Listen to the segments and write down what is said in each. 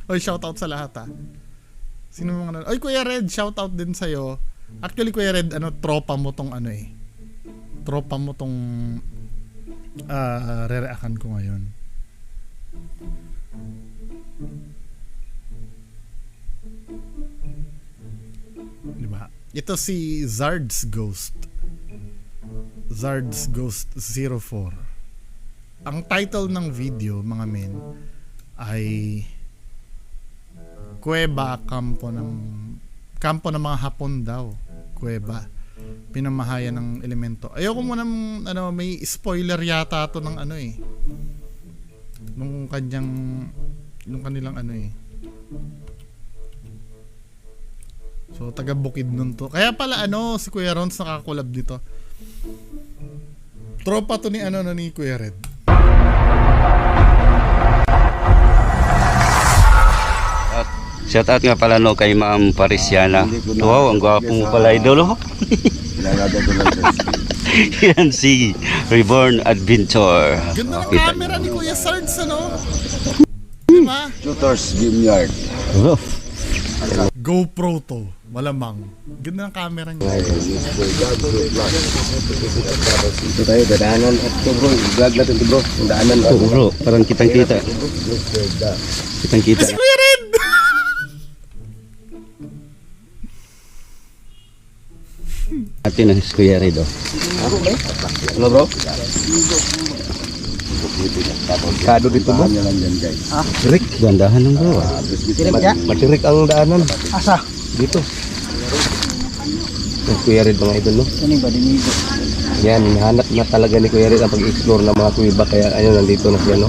Oy, shoutout sa lahat ha. Sino mga nanonood? Oy, Kuya Red, shoutout din sa'yo. Actually, Kuya Red, tropa mo tong tropa mo tong re-reactan ko ngayon. Diba? Ito si Zard's Ghost. Zard's Ghost 04. Ang title ng video, mga men, ay Kuweba, kampo ng mga Hapon daw. Kuweba. Pinamahayan ng elemento. Ayoko mo nang may spoiler yata to ng nung kanilang So taga Bukid nun to. Kaya pala si Kuya Rons nakakulab dito. Tropa to ni Kuya Red. Shout out nga pala kay Ma'am Parisiana. Wow, ang gwapo mo pala, idol. Yan si Reborn Adventure. Ganda ng camera ni Kuya Sards, Diba? Shooters Gimyard. GoPro to, malamang. Ganda ng camera niya. Ito tayo, dadaanan at ito bro. I-vlog natin ito bro. Ang daanan. Oo bro, parang kitang-kita. Kitang-kita. Si Kuya Red! Atin ang Kuya Red. Ano bro? Kado dito bro. Tirik, gandahan ng bro. Matirik ang daanan. Asa? Dito. Ang Kuya Red mga idol, no? Ano ba dinigo? Yan, hinahanap na talaga ni Kuya Red ang pag-explore ng mga kuiba. Kaya nandito na siya, no?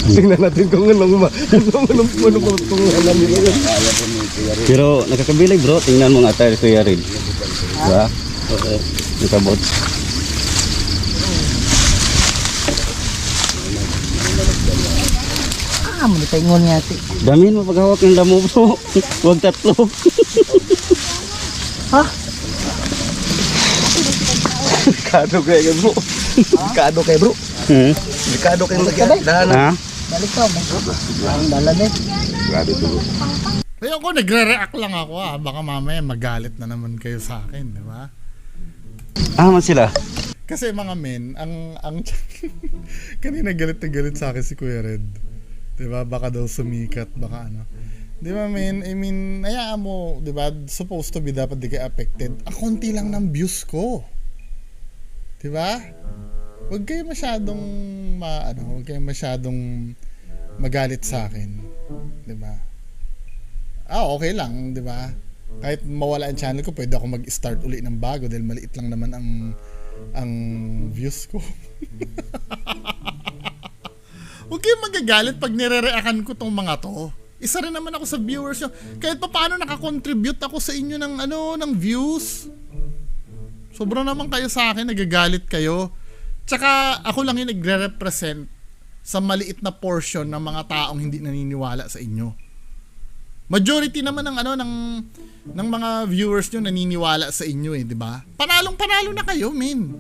Tingnan natin kung anong alam nila yun. Pero nakakabilay bro, tingnan mo nga tayo Kuya Red. Diba? Okay. Nakabot. Mo di paingon niya ati. Damin mo paghawak ng damo bro. Huwag tatlo. Ha? Delikado kayo bro. Delikado kayo bro. Delikado kayo daanan. Ha? Balik ka mo. Ang dalan eh. Grabe ito bro. Ayoko, nagre-react lang ako Baka mamaya magalit na naman kayo sa akin, di ba? Man sila. Kasi mga men, ang kanina galit na galit sa akin si Kuya Red. Diba? Baka daw sumikat, baka Diba men? I mean, hayaan mo, diba? Supposed to be dapat di kayo affected. Ang konti lang ng views ko. Diba? Huwag kayo masyadong huwag kayo masyadong magalit sa akin. Diba? Okay lang, diba? Kahit mawala ang channel ko, pwede ako mag-start uli ng bago dahil maliit lang naman ang views ko. Huwag kayong magagalit pag nire-reactan ko tong mga to. Isa rin naman ako sa viewers nyo. Kahit pa paano nakakontribute ako sa inyo ng views. Sobra naman kayo sa akin, nagagalit kayo. Tsaka ako lang yung nagre-represent sa maliit na portion ng mga taong hindi naniniwala sa inyo. Majority naman ng mga viewers nyo naniniwala sa inyo di ba? Panalong-panalo na kayo, men.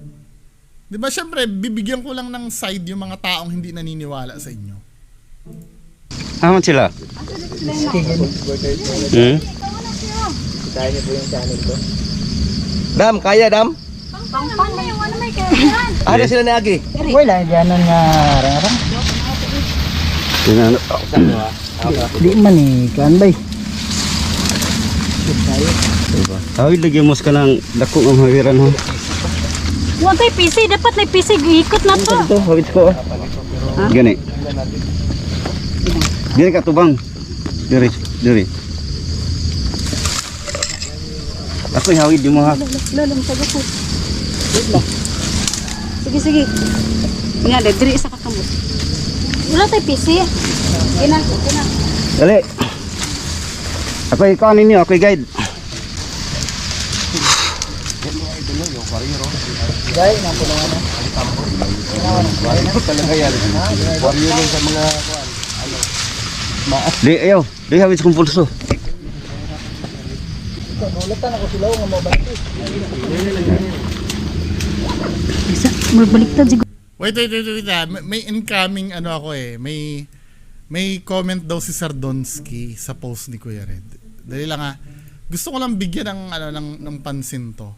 Di ba, syempre, bibigyan ko lang ng side yung mga taong hindi naniniwala sa inyo. Man sila. Kaya niyo po yung channel ko. Dam, kaya Dam? Pang na yung may kaya. Ada sila na agi. Wala dianan nga rang-rang. Di man kanbay. Hawid lagi mos ka ng dako ng hawiran ho. Huwag tayo PC, dapat na PC, ikot na to. Ito, hawid ko. Gani. Diri ka tubang. Diri. Ako hawid di mo ha. Lalam, sago po. Sige. Nga, diri isa kakamot. Wala tayo PC. Kina. Dali. Ako ikaw ninyo, ako guide. Dai na po na Talaga yan. Warrior lang sa mga Di ayo, di hawid kong pulso. Ulatan ako sila nga mo balik. Isa, magbaliktad siguro. Wait. May incoming ako may may comment daw si Sardonsky sa post ni Kuya Red. Dali lang gusto ko lang bigyan ng ng pansin to.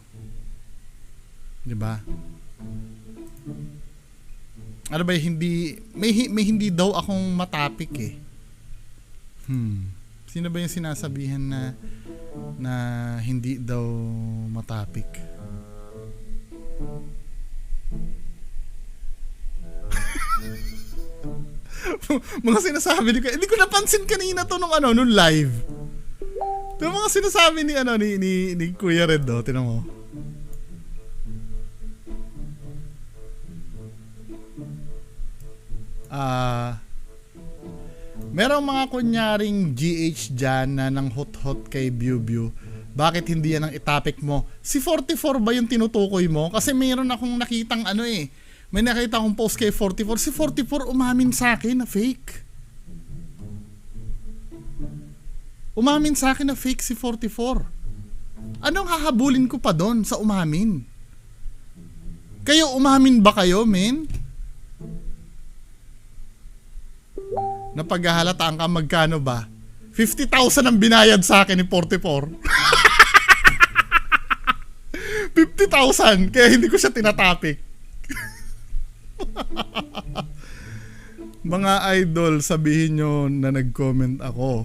'Di ba? Ano ba hindi may hindi daw akong matapik eh. Sino ba yung sinasabihan na hindi daw matapik? Mga sinasabi ni hindi ko napansin kanina to nung live. Yung mga sinasabi ni Kuya Red do, tinan mo. Merong mga kunyaring GH dyan na nang hot kay Biu. Bakit hindi yan ang itapik mo? Si 44 ba yung tinutukoy mo? Kasi mayroon akong nakitang may nakita akong post kay 44. Si 44 umamin sa akin na fake. Umamin sa akin na fake si 44. Anong hahabulin ko pa doon sa umamin? Kayo umamin ba kayo, men? Napaghahalataan ka magkano ba? 50,000 ang binayad sa akin ni 44. 50,000 kaya hindi ko siya tinatapik. Mga idol, sabihin nyo na nag-comment ako.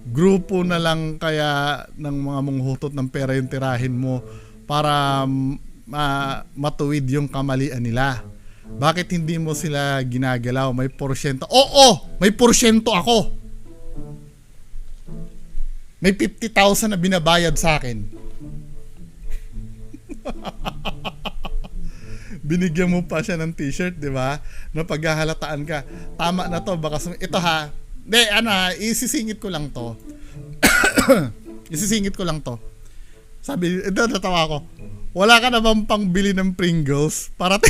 Grupo na lang kaya ng mga manghutot ng pera yung tirahin mo para matuwid yung kamalian nila. Bakit hindi mo sila ginagalaw? May porsyento. Oo! May porsyento ako. May 50,000 na binabayad sa akin. Binigyan mo pa siya ng t-shirt, di ba? Na paghahalataan ka. Tama na to. Baka ito isisingit ko lang to. Isisingit ko lang to. Sabi, ito natawa ko. Wala ka na bang pangbili ng Pringles para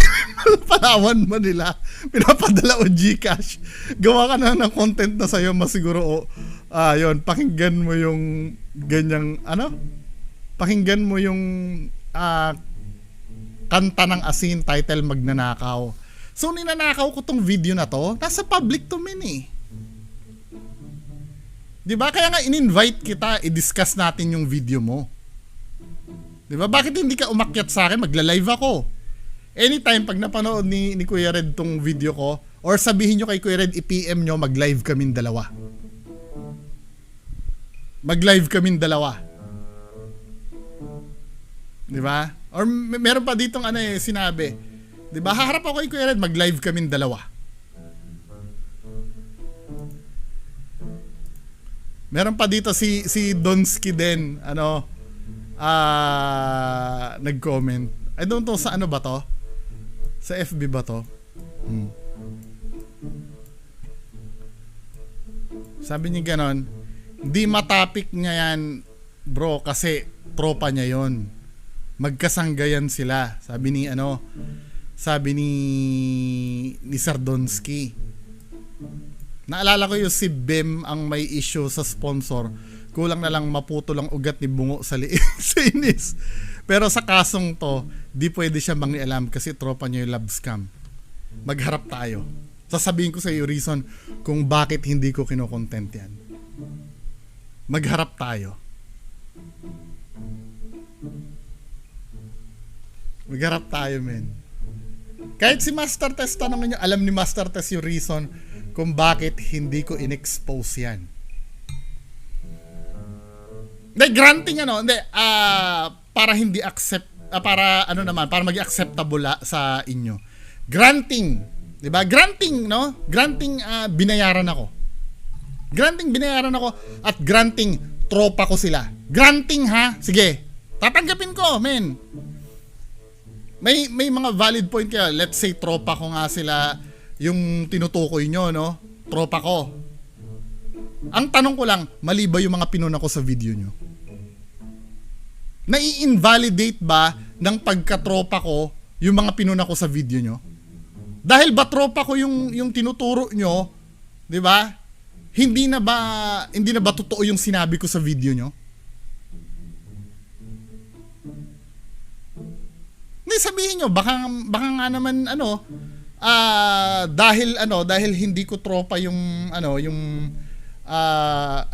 panawan mo nila? Pinapadala o GCash. Gawa ka na ng content na sa'yo, masiguro yun, pakinggan mo yung ganyang, pakinggan mo yung kanta ng asin, title Magnanakaw. So, ninanakaw ko tong video na to, nasa public to eh. Diba? Kaya nga in-invite kita, i-discuss natin yung video mo. Diba? Bakit hindi ka umakyat sa akin? Magla-live ako. Anytime pag napanood ni Kuya Red tong video ko, or sabihin nyo kay Kuya Red, i-PM nyo, mag-live kaming dalawa. Mag-live kaming dalawa. Diba? Or meron pa ditong sinabi. Diba? Haharap ako kay Kuya Red, mag-live kaming dalawa. Meron pa dito si Donsky din, nag-comment. I don't know sa ba to? Sa FB ba to? Sabi niya ganon, di matapik niya yan, bro, kasi tropa niya yon. Magkasanggayan sila. Sabi ni Sardonsky. Naalala ko yung si Bem ang may issue sa sponsor. Kulang na lang maputo lang ugat ni Bungo sa inis. Pero sa kasong to, di pwede siya mangialam kasi tropa niya yung love scam. Magharap tayo. Sasabihin ko sa iyo reason kung bakit hindi ko kinokontent yan. Magharap tayo. Magharap tayo, men. Kahit si Master Test, tanongin nyo, alam ni Master Test yung reason kung bakit hindi ko in-expose yan. Hindi, granting para hindi accept, para para maging acceptable sa inyo. Granting, di ba? Granting, no? Granting, binayaran ako. Granting, binayaran ako at granting, tropa ko sila. Granting, ha? Sige, tatanggapin ko, men. May mga valid point kaya. Let's say, tropa ko nga sila, yung tinutukoy nyo, no? Tropa ko. Ang tanong ko lang, mali ba yung mga pinuna ko sa video nyo? Nai-invalidate ba ng pagkatropa ko yung mga pinuna ko sa video nyo? Dahil ba tropa ko yung tinuturo nyo, di ba? Hindi na ba totoo yung sinabi ko sa video nyo? Hindi, sabihin nyo, baka nga naman dahil hindi ko tropa yung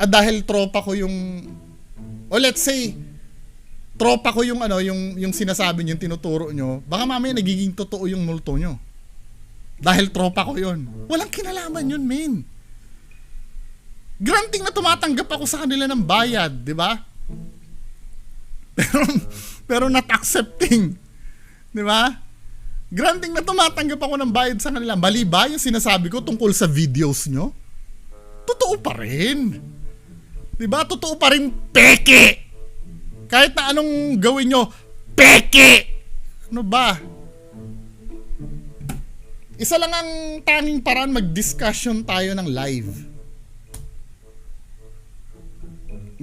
dahil tropa ko yung, o let's say tropa ko yung yung sinasabi niyo, yung tinuturo nyo, baka mamaya nagiging totoo yung multo nyo. Dahil tropa ko yun. Walang kinalaman yun, men. Granting na tumatanggap ako sa kanila ng bayad, di ba? Pero not accepting. Di ba? Granting na tumatanggap ako ng bayad sa kanila. Mali ba yung sinasabi ko tungkol sa videos nyo? Totoo pa rin. Di ba? Totoo pa rin, peke! Kahit na anong gawin nyo, peke! Ano ba? Isa lang ang tanging paraan, mag-discussion tayo ng live.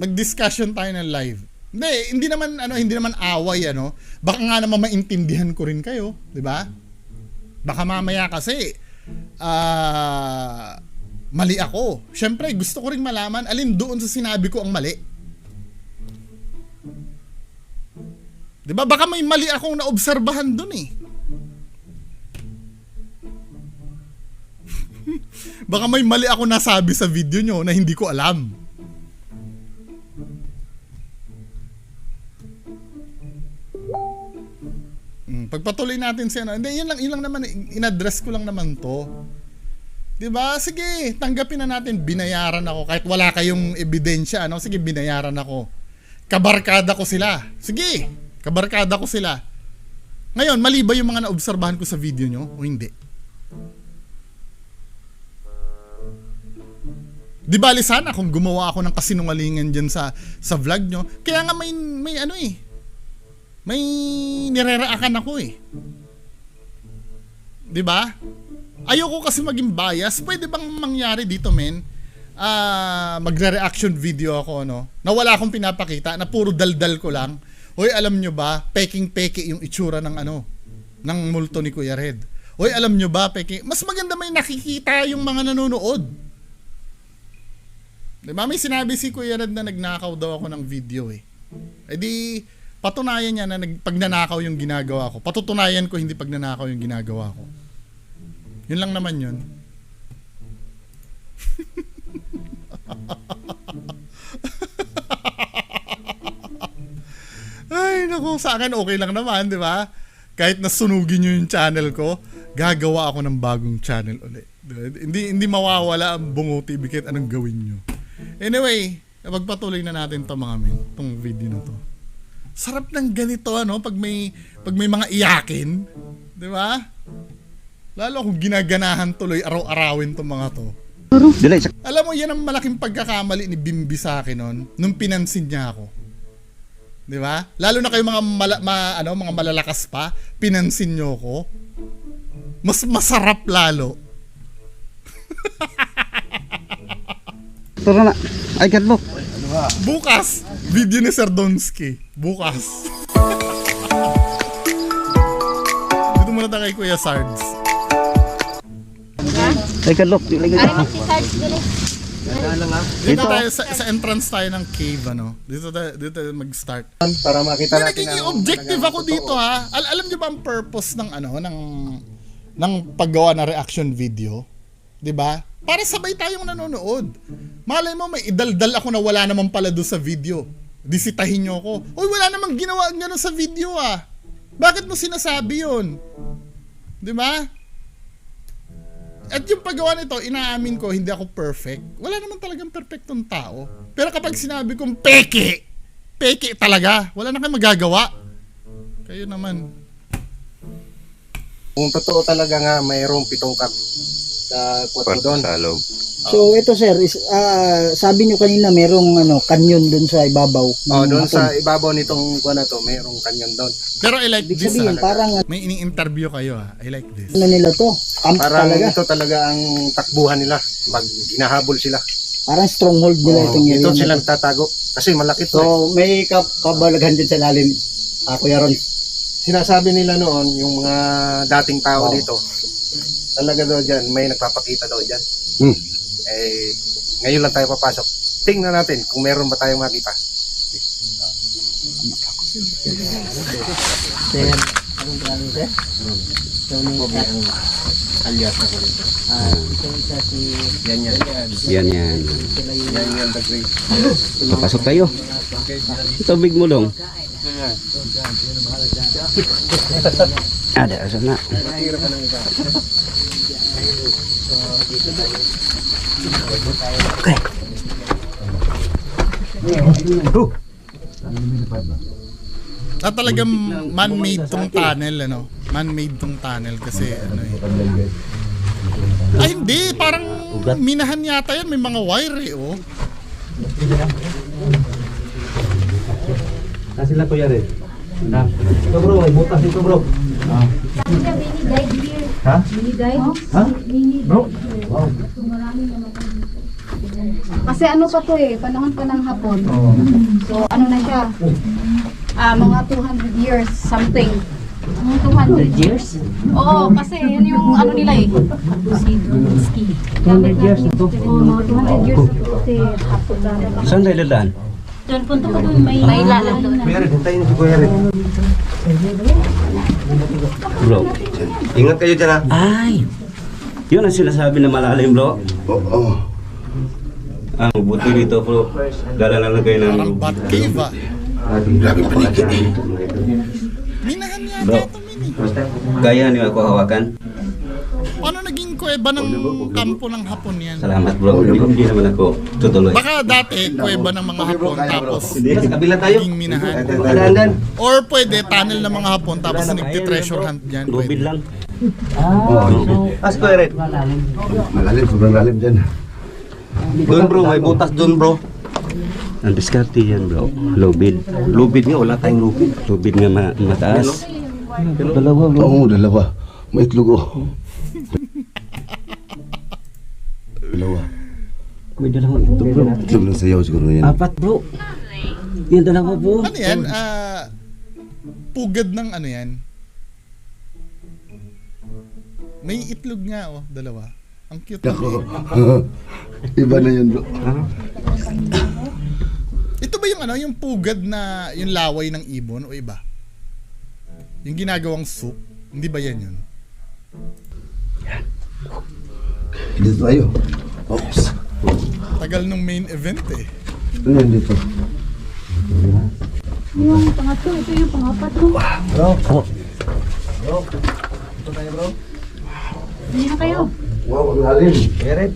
Mag-discussion tayo ng live. Hindi naman away, Baka nga naman maintindihan ko rin kayo, 'di ba? Baka mamaya kasi mali ako. Syempre, gusto ko ring malaman alin doon sa sinabi ko ang mali. 'Di ba? Baka may mali akong naobserbahan doon eh. Baka may mali ako nasabi sa video nyo na hindi ko alam. Pagpatuloy natin si Hindi, yun lang naman, in-address ko lang naman to. 'Di ba? Sige, tanggapin na natin, binayaran ako kahit wala kayong ebidensya, Sige, binayaran ako. Kabarkada ko sila. Sige, kabarkada ko sila. Ngayon, mali ba yung mga naobserbahan ko sa video nyo o hindi? Di bali sana kung gumawa ako ng kasinungalingan dyan sa vlog nyo. Kaya nga may nireraakan ako eh. Di ba? Ayoko kasi maging bias. Pwede bang mangyari dito, men? Magre-reaction video ako, na wala akong pinapakita, na puro daldal ko lang. Hoy, alam nyo ba, peking-peke yung itsura ng ng multo ni Kuya Red. Hoy, alam nyo ba, peking, mas maganda may nakikita yung mga nanonood. Diba? May sinabi si Kuya Red na nagnakaw daw ako ng video eh. E di, patunayan niya na pagnanakaw yung ginagawa ko. Patutunayan ko hindi pagnanakaw yung ginagawa ko. Yun lang naman yun. Ay, naku, sa akin okay lang naman, di ba? Kahit nasunugin nyo yung channel ko, gagawa ako ng bagong channel ulit. Hindi mawawala ang Bungo TV kahit anong gawin nyo. Anyway, pagpatuloy na natin to mga men, tong video na to. Sarap ng ganito, pag may mga iyakin, di ba? Lalo kung ginaganahan tuloy araw-arawin tong mga to. Alam mo, yan ang malaking pagkakamali ni Bimbi sa akin nung pinansin niya ako. Di ba? Lalo na kayo mga malalakas pa, pinansin niyo ako. Mas masarap lalo. Tara na. Ay, katlo. Bukas, video ni Sir Donsky. Bukas. Dito muna tayo kay Kuya Sards. Ay, katlo. Ay, mag-charge dito. Dito tayo sa entrance tayo ng cave, Dito tayo mag-start. Para makita natin Nagiging objective ako dito, ha. Alam niyo ba ang purpose ng ng paggawa ng reaction video? 'Di ba? Para sabay tayong nanonood. Malay mo may idaldal ako na wala naman pala doon sa video. Disitahin niyo ako. Uy, wala namang ginawa gano'n sa video ah. Bakit mo sinasabi 'yon? 'Di ba? At yung paggawa nito, inaamin ko, hindi ako perfect. Wala naman talagang perfectong tao. Pero kapag sinabi kong peke talaga. Wala na kayong magagawa. Kayo naman. Kung totoo talaga nga, mayroong 7 cup sa kwarto doon. So ito sir, sabi nyo kanina merong kanyon dun sa ibabaw. Doon sa ibabaw nitong kuwan na to, mayroong kanyon doon. Pero I like Ibig this. sabihin, parang May ini-interview kayo ha. I like this. nila to, camp Parang talaga. ito talaga ang takbuhan nila pag hinahabol sila. Parang stronghold nila itong area Dito na silang to. tatago kasi malaki to. So may kabalaghan din sa lalim, Kuya Ron. Sinasabi nila noon, yung mga dating tao dito, talaga daw dyan, may nagpapakita daw dyan. Ngayon lang tayo papasok. Tingnan natin kung meron ba tayong makita. Sir, Pogi ang alias ako dito. Yan yan. Yan, the great. Papasok tayo. Tubig mo dong. Ada asa na. Mahirap ka ng iba. Okay. Talagang man-made tong tunnel, ano? Man-made tong tunnel kasi ano eh. Ay hindi, parang minahan yata yan, may mga wire eh, oh. Sila Kuya Red. Ito bro, may butas dito bro. Ha? Ha? Bro? Wow. Kasi ano pa to eh, panahon pa ng hapon. So ano na siya? Mga 200 years something. 200 years? Oo, kasi yun yung ano nila eh. 200 years ito? Oo, mga 200 years ito kasi hapon na. Saan tayo dadaan? Doon, punta ko doon, may lalang doon. Kuya Red, hintayin niyo si Kuya Red. Bro. Ingat kayo dyan ha. Ay! Yun ang sinasabi na malalim bro. Oo. Ang buti dito bro. Dala lang kayo ng... Parang bat cave ah. Grabe paligid eh. Minahan yata Bro. ito, Mini. Kaya niyo ako hawakan? Paano naging kuweba ng kampo ng hapon yan? Salamat bro. Hindi naman ako tutuloy. Baka dati kuweba ng mga hapon tapos Kabila tayo. naging minahan. Dahan. Or pwede tunnel ng mga hapon tapos nagti-treasure hunt dyan. Lubid Pwede. lang. Si Kuya Red. Malalim, sobrang lalim dyan. Doon bro, may butas doon bro. Ang diskarte yan bro. Lubid. Lubid nga, wala tayong lubid. Lubid nga mataas. Dalawa bro. Oo, dalawa. May itlog oh. Dalawa. May dalawang ito bro. Itlog ng sayaw siguro yan. Apat bro. Yan dalawa bro. Ano yan? Pugad ng ano yan? May itlog nga oh, dalawa. Ang cute. Ako. Iba na yun bro. Ito ba yung ano, yung pugad na yung laway ng ibon o iba? Yung ginagawang soup? Hindi ba yan yun? Dito tayo. Oops. Tagal nung main event eh. Ano yan dito? Yung pangatlo, ito yung pangapat mo. Hindi na kayo. Wow, ang lalim.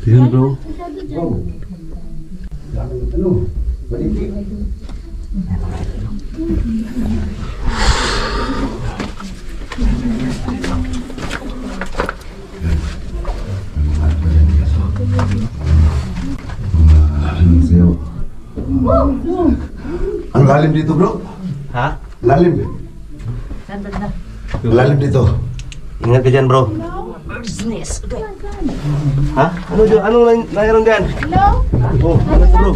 Yan bro. Ano? Malipit. Ang sayaw. Ang lalim dito bro. Ha? Lalim. Lalim dito. Ingat ka dyan bro. Ha? Ano dyan? Anong mayroon dyan? Hello? Oh, ano bro?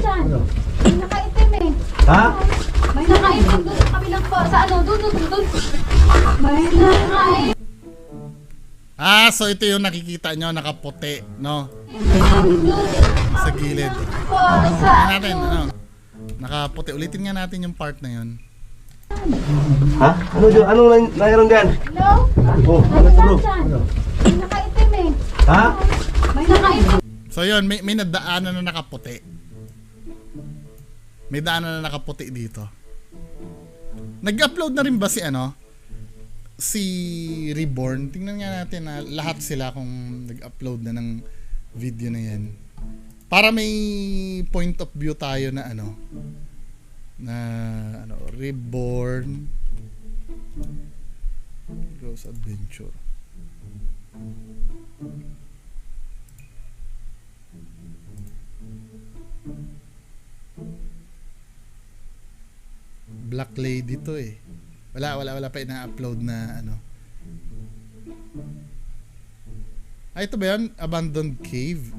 May nakaitim eh. Ha? May nakaitim doon sa kabilang po. Sa ano? Doon. May nakaitim. So ito yung nakikita nyo, nakaputi, no? Sa gilid. Tingnan natin, ano? Nakaputi. Ulitin nga natin yung part na yun. Ha? Ano dyan? Anong mayroon dyan? Hello? Oh, ano bro? May nakaitim eh. Ha? May nakaitim. So yun, may nadaanan na nakaputi. May daanan na nakaputi dito. Nag-upload na rin ba si ano? Si Reborn? Tingnan nga natin na lahat sila kung nag-upload na ng video na yan. Para may point of view tayo na ano. Na ano, Reborn Rose Adventure. Black Lady to eh. Wala pa ina-upload na ano. Ito ba yan? Abandoned Cave.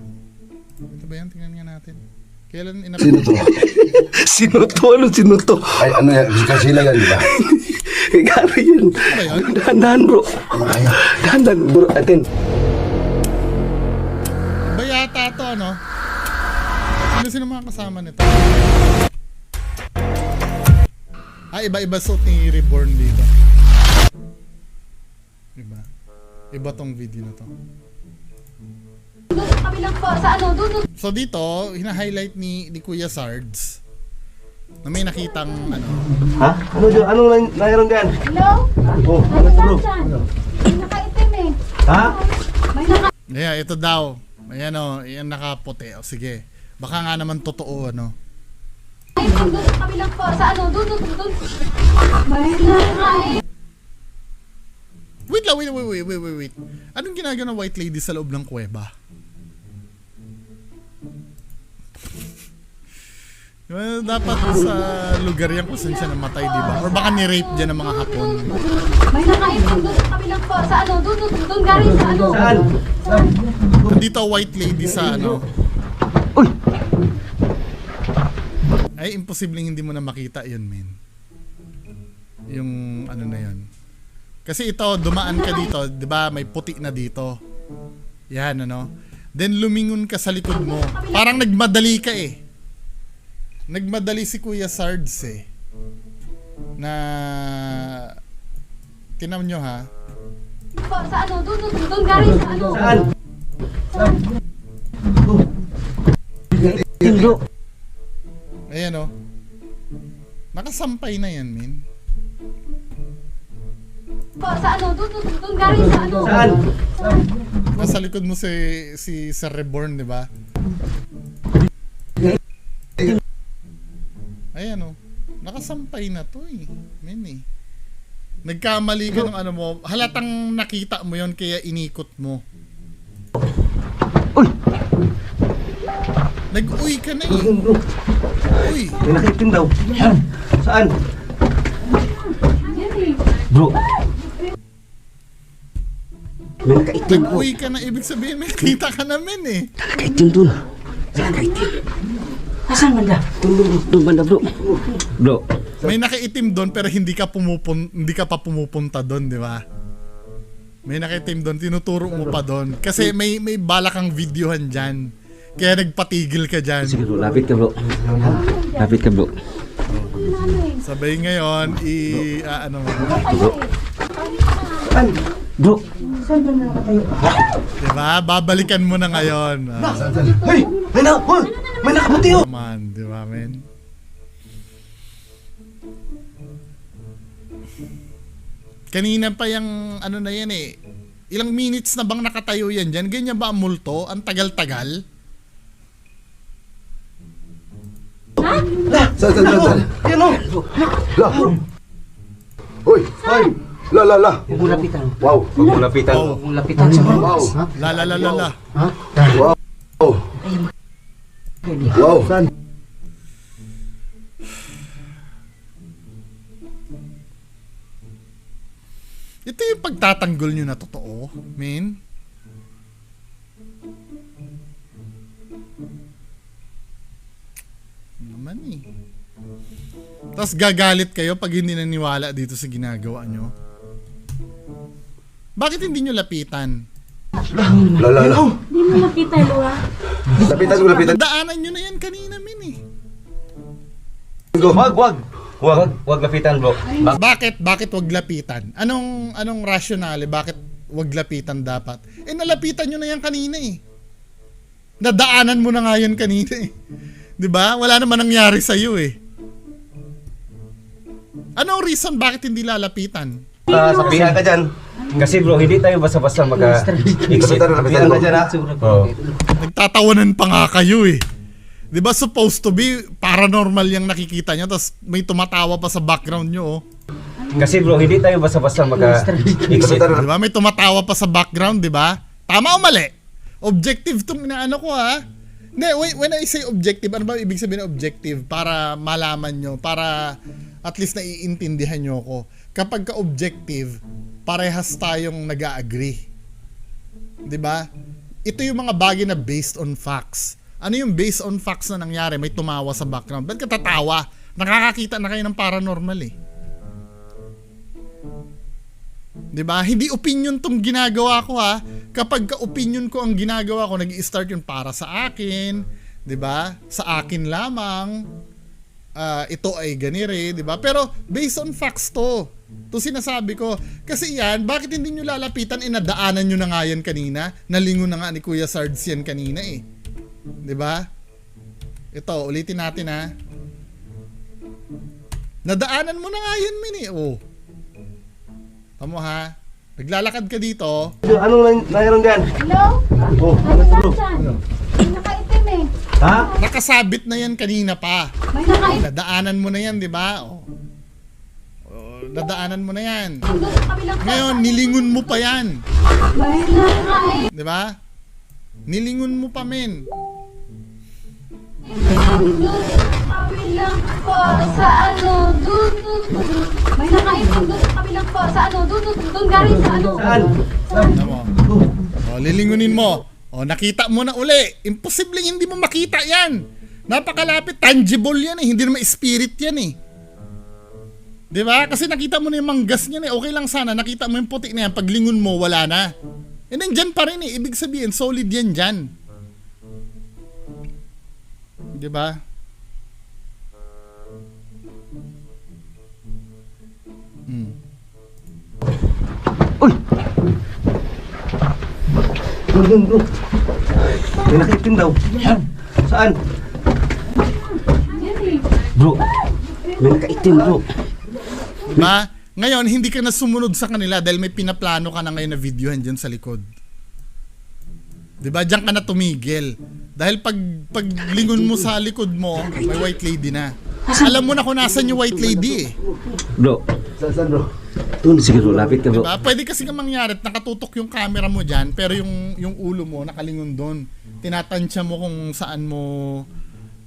Ito ba yan? Tingnan nga natin. Kailan Sino to? Sino to? Ano sino to? Ay, ano yan? Sila yan, di ba? Gano'n yun. Ano ba yun? Dahan-dahan bro. Dahan-dahan bro. Atin. Ba yata to ano? Sino mga kasama nito? Iba-iba suit ni Reborn dito. Diba? Iba tong video na to. Doon sa kabilang po, sa ano, doon. So dito, hina-highlight ni Kuya Sards na may nakitang ano. Ha? Ano dyan? Anong nangyarang dyan? Hello? Oh, Ano saan dyan? May nakaitim eh. ha? May naka... Yeah, ito daw. Ayan o, yan nakaputi. O sige. Baka nga naman totoo ano. Doon sa kabilang po, sa ano, doon. May naka... Wait lang, wait. Anong ginagawa ng white lady sa loob ng kuweba? Well, dapat sa lugar yan kung saan siya namatay, di ba? Or baka ni-rape dyan ng mga Hapon. May nakaitim doon sa kabilang po, sa ano, doon galing sa ano. Saan? Nandito white lady sa ano. Uy! Ay, imposibleng hindi mo na makita yun, men. Yung ano na yun. Kasi ito, dumaan ka dito, di ba? May puti na dito. Yan, ano. Then lumingon ka sa likod mo. Parang nagmadali ka eh. Nagmadali si Kuya Sards eh. Na... Tinam nyo ha. Po, sa ano, doon galing sa ano. Saan? Tindo. Ayan o. Nakasampay na yan, men. Po, sa ano, doon galing sa ano. Saan? Nasa likod mo si Sir Reborn, di ba? Ayan o. Nakasampay na to eh. Men eh. Nagkamali ka ng ano mo. Halatang nakita mo yon kaya inikot mo. Uy! Nag-uy ka na eh. Bro, Uy. may nakaitim daw. Saan? Yan eh. Bro. May nakaitim bro. Nag-uy ka na. Ibig sabihin may nakita ka namin eh. Nakaitim dun. Nakaitim. Asan banda? Dun banda bro. Bro. May nakaitim doon pero hindi ka pa pumupunta doon, di ba? May nakaitim doon, tinuturo mo pa doon. Kasi may bala kang videohan dyan. Kaya nagpatigil ka dyan. Sige bro, lapit ka bro. Lapit ka bro. Sabay ngayon, ano mo. Bro. Diba? Babalikan mo na ngayon. Hey! May nakaputi oh! Naman, di ba, men? Kanina pa yung ano na yan eh. Ilang minutes na bang nakatayo yan dyan? Ganyan ba ang multo? Ang tagal-tagal? Saan? Yan oh! La! Hoy! La! Huwag mo lapitan. Wow! Huwag mo lapitan. Oh. Huwag mo lapitan sa mga. Wow! La. Wow! Ito yung pagtatanggol nyo na totoo, men. Naman eh. Tapos gagalit kayo pag hindi naniwala dito sa ginagawa nyo. Bakit hindi nyo lapitan? La! Hindi mo makita, Lua. Lapitan. Daanan nyo na yan kanina, men eh. Wag lapitan bro. Bakit wag lapitan? Anong rationale? Bakit wag lapitan dapat? Eh nalapitan nyo na yan kanina eh. Nadaanan mo na nga yan kanina eh. 'Di ba? Wala naman nangyari sa iyo eh. Anong reason bakit hindi lalapitan? Sabihan ka dyan. Kasi bro, hindi tayo basta-basta mag-exit. Sabihan ka dyan ha. Oo. Nagtatawanan pa nga kayo eh. 'Di ba supposed to be paranormal yung nakikita nyo tapos may tumatawa pa sa background nyo oh. Kasi bro, hindi tayo basta-basta mag-exit. 'Di ba? May tumatawa pa sa background, 'di ba? Tama o mali? Objective tong inaano ko ha. Hindi, when I say objective, ano ba ibig sabihin ng objective? Para malaman nyo, para at least naiintindihan nyo ako. Kapag ka-objective, parehas tayong nag-agree. 'Di ba? Ito yung mga bagay na based on facts. Ano yung based on facts na nangyari? May tumawa sa background. Ba't ka tatawa? Nakakakita na kayo ng paranormal eh. 'Di ba? Hindi opinion tong ginagawa ko ha. Kapag ka-opinion ko ang ginagawa ko, nag-i-start yun para sa akin, 'di ba? Sa akin lamang. ito ay ganire, di ba? Pero based on facts to. To sinasabi ko. Kasi yan, bakit hindi nyo lalapitan? Nadaanan nyo na nga yan kanina. Nalingon na nga ni Kuya Sards yan kanina eh. Di ba? Ito, ulitin natin ha. Nadaanan mo na nga yan, min eh. Oh. Tamo ha. Naglalakad ka dito. Anong nangyari dyan? Hello? Oh, Ano ba dyan? May nakaitim eh. ha? Nakasabit na yan kanina pa. May nakaitim Nadaanan mo na yan, di ba? Oh. Nadaanan mo na yan. doon sa kabilang Ngayon, nilingon mo pa yan. May nakaitim. Di ba? Nilingon mo pa, men. Kabilang po sa ano, doon. May nakaitim doon sa kabilang po sa ano, doon galing sa ano. Ano mo? O, lilingunin mo. O, nakita mo na uli. Imposible hindi mo makita yan. Napakalapit. Tangible yan eh. Hindi naman spirit yan eh. Di ba? Kasi nakita mo na yung manggas niyan eh. Okay lang sana. Nakita mo yung puti na yan. Pag lingon mo, wala na. And then dyan pa rin eh. Ibig sabihin, solid yan dyan. Di ba? Bro. May nakaitim daw. Saan? Bro, may nakaitim bro. Ba? Ngayon, hindi ka na sumunod sa kanila dahil may pinaplano ka na ngayon na videohan dyan sa likod. Diba? Diyan ka na tumigil. Dahil pag lingon mo sa likod mo, may white lady na. Alam mo na kung nasan yung white lady eh. Bro. Saan bro? Doon, sige bro, lapit ka bro. Diba? Pwede kasi nga mangyari at nakatutok yung camera mo dyan, pero yung ulo mo nakalingon doon. Tinatansya mo kung saan mo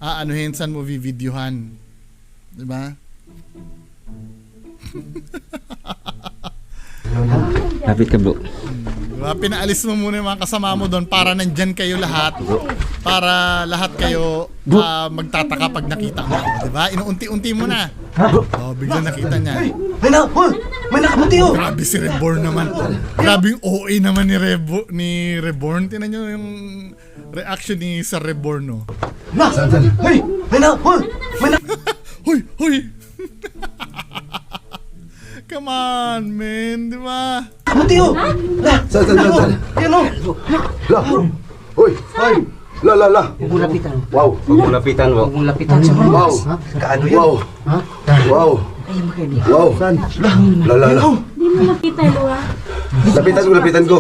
aanuhin, saan mo vivideohan. Diba? Lapit ka bro. Diba? Pinaalis mo muna yung mga kasama mo doon para nandyan kayo lahat. Para lahat kayo magtataka pag nakita mo. Diba? Inuunti-unti mo na. Oh, biglang nakita niya. May nakaputi oh. Grabe si Reborn naman. Grabe yung OA naman ni Reborn. Tingnan nyo yung reaction ni Sir Reborn, no? Saan? Hey! May na! Hoy! Hoy! Come on, man. Di ba? Kaputi oh! Saan? Yan oh! La. Hoy. La. Huwag mo lapitan. Wow. Huwag mo lapitan bro. Huwag mo lapitan sa mga. Wow. Kaano yan? Wow. Ha? Wow. Ay, makali. Wow. La. Hindi mo makita, Lua. Lapitan ko.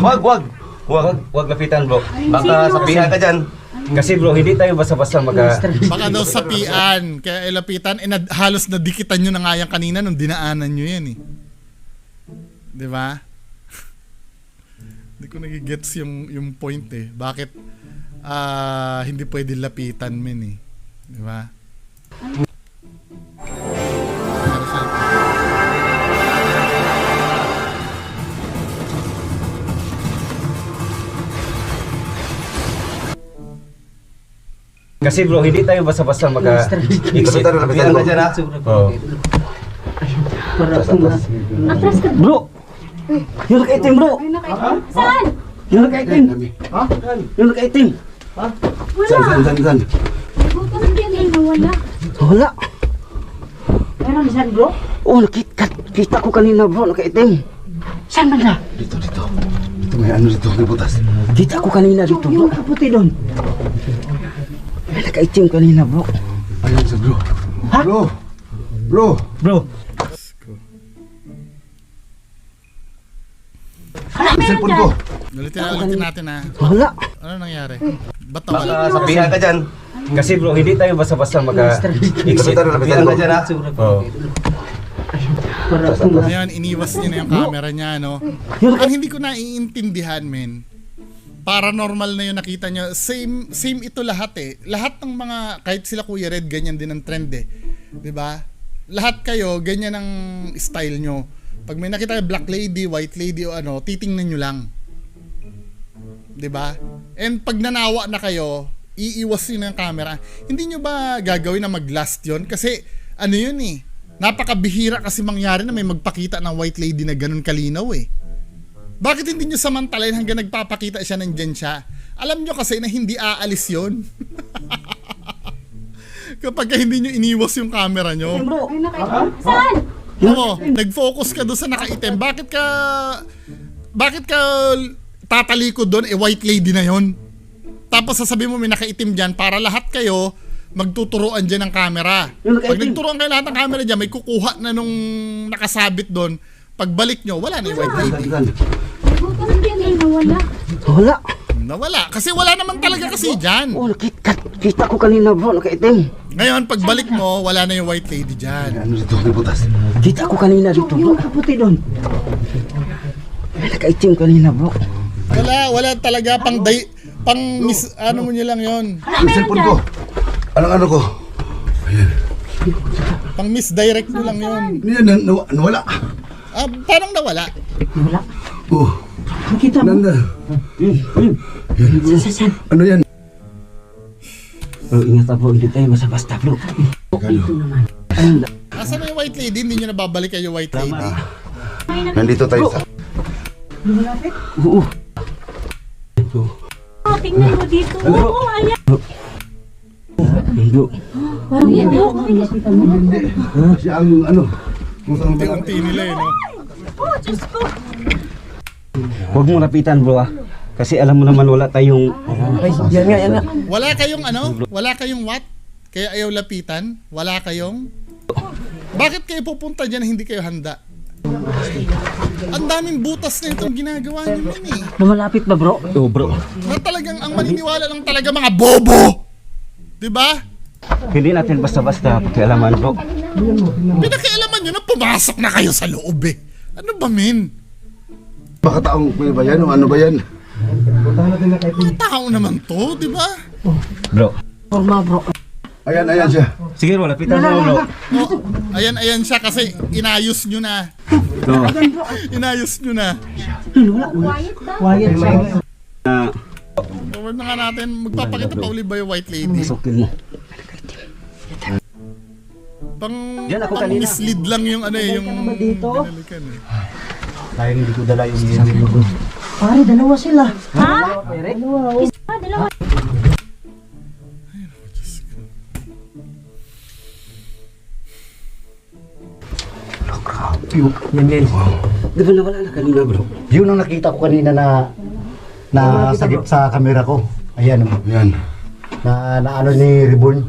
Wag lapitan bro. Baka sabihan ka dyan. Kasi bro, hindi tayo basta-basta Baka daw sapian. Kaya ilapitan. Halos nadikitan nyo na nga yan kanina nung dinaanan nyo yan, eh. Di ba? Hindi ko nagigets yung point, eh. Bakit hindi pwede lapitan, men, eh. Di ba? Kasi bro, hindi tayo basta-basta Lapitan ko. ka dyan ha? Oo. Atras ka. Bro! Yung nakaitim bro! May nakaitim. Saan? Yung nakaitim! Yung nakaitim! Saan? Bukas din eh, nawala. Wala! Meron saan bro? Oh, nakita ko kanina bro, nakaitim! Saan man na? Dito. May ano dito, may butas. Kita ko kanina dito bro. Yung kaputi doon. May nakaitim kanina bro. Ayun sa bro. Ha? Bro. Bro! Cellphone ko. Ulitin natin, ha. Wala! Ano nangyari? Ba't nawala? Baka sabihan ka dyan. Kasi bro, hindi tayo basta-basta Lapitan ko. ka dyan ha? Oo. Ngayon, iniwas niya na yung camera niya, no? Ang hindi ko naiintindihan, men. Paranormal na yung nakita niya. Same ito lahat, eh. Lahat ng mga, kahit sila Kuya Red, ganyan din ang trend, eh. 'Di ba? Lahat kayo, ganyan ang style nyo. Pag may nakita kayo black lady, white lady, o ano, titingnan nyo lang. 'Di ba? And pag nanawa na kayo, iiwas nyo na yung camera. Hindi nyo ba gagawin na mag-last yun? Kasi, ano yun eh. Napakabihira kasi mangyari na may magpakita ng white lady na ganun kalinaw eh. Bakit hindi nyo samantalain hanggang nagpapakita siya nandyan siya? Alam nyo kasi na hindi aalis yun. kapag hindi nyo iniwas yung camera nyo. Bro, Ay, nakaitim. Saan? Oo, nag-focus ka doon sa nakaitim. Bakit ka tatalikod doon? White lady na yon. Tapos sasabihin mo may nakaitim dyan para lahat kayo magtuturuan dyan ng camera. Pag nagturuan kayo lahat ng camera dyan, may kukuha na nung nakasabit doon. Pagbalik nyo, wala na yung white lady. Bukas yan ay nawala. Wala. Nawala. Kasi wala naman talaga kasi dyan. Oh, kita ko kanina bro, nakaitim. Ngayon, pagbalik mo, wala na yung white lady dyan. Ano dito? May butas. Kita ko kanina dito bro. yung kaputi doon. Nakaitim kanina bro. Wala talaga ano mo nyo lang yon. Yung cellphone ko. Ano ko? Ayan. Pang misdirect nyo lang yon. Ano yan? Nawala. Parang nawala. Wala. Oh. Nakita mo? Nanda. Saan? Ano yan? Bro, ingat bro, hindi tayo basta-basta bro. Asan na yung white lady? Hindi nyo nababalik kayo white lady. Nandito tayo sa... Oo. Oh, tingnan mo dito. Oo, ayan. Bro. Parang yan. Siya ang ano? Kung saan ba? Unti-unti nila eh, no? Oh, Diyos ko. Huwag mo lapitan bro ah. Kasi alam mo naman wala tayong... Yan nga. Wala kayong ano? Wala kayong what? Kaya ayaw lapitan? Wala kayong... Bakit kayo pupunta dyan na hindi kayo handa? Ang daming butas na itong ginagawa nyo yun eh. Lumalapit ba bro? Oo bro. Na talagang ang maniniwala lang talaga mga bobo! Diba? Hindi natin basta-basta pakialaman bro. Pinakialaman nyo na pumasok na kayo sa loob eh. Ano ba men? Baka taong kuya ba yan? O ano ba yan? Mga tao naman to, diba? Bro. Forma bro. Ayan siya. Sige bro, lapitan mo bro. Oh, ayan siya kasi inayos nyo na. Oo. Inayos nyo na. Quiet siya. Forward na nga natin. Magpapakita pa uli ba yung white lady? Sukil mo. Yan ako Pang kanina. mislead lang yung ano eh, yung dito? binalikan eh. Tayo hindi ko dala yung yelo bro. Pare, dalawa sila. Ha? Dalawa. Ah, dalawa. Yan. Di ba nawala na kanina bro? Yun ang nakita ko kanina na sagip sa kamera ko. Ayan, oh. Ayan. na ano ni Reborn.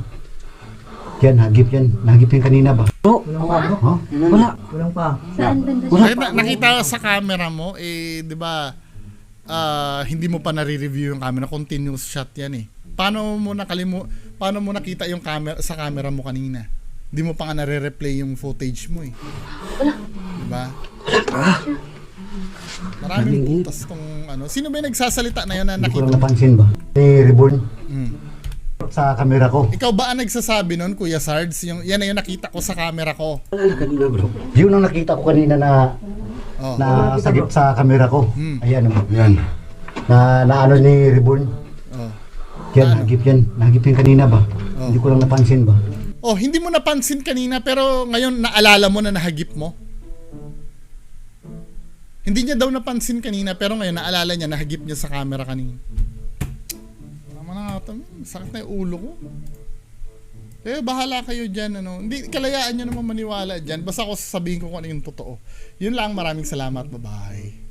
Yan, hagip yan. Nahagip yan kanina ba? Bro. Huh? Wala. Walang pa. Saan banda siya? Kahit nakita sa camera mo, eh, di ba, hindi mo pa nare-review yung camera, continuous shot yan eh. Paano mo nakita yung camera sa camera mo kanina? Hindi mo pa nga nare-replay yung footage mo eh. Diba? Maraming butas tong ano. Sino ba yung nagsasalita na yun na Hindi ko lang nakita? napansin ba? Ni Reborn. Mm. Sa kamera ko. Ikaw ba ang nagsasabi nun, Kuya Sards? Yan na yung nakita ko sa camera ko. Wala na kanina bro. Yun ang nakita ko kanina Oh. na sagip sa kamera ko. Hmm. Ayan, oh. Ayan. na ano ni Reborn. Oh. Yan, hagip yan. Nahagip yan kanina ba? Oh. Hindi ko lang napansin ba? Oh, hindi mo napansin kanina pero ngayon naalala mo na nahagip mo? Hindi niya daw napansin kanina pero ngayon naalala niya nahagip niya sa camera kanina. Tama na nga ito. Sakit na yung ulo ko. Eh, bahala kayo dyan. Ano. Hindi, kalayaan nyo naman maniwala dyan. Basta ako sasabihin ko kung ano yung totoo. Yun lang. Maraming salamat. Bye-bye.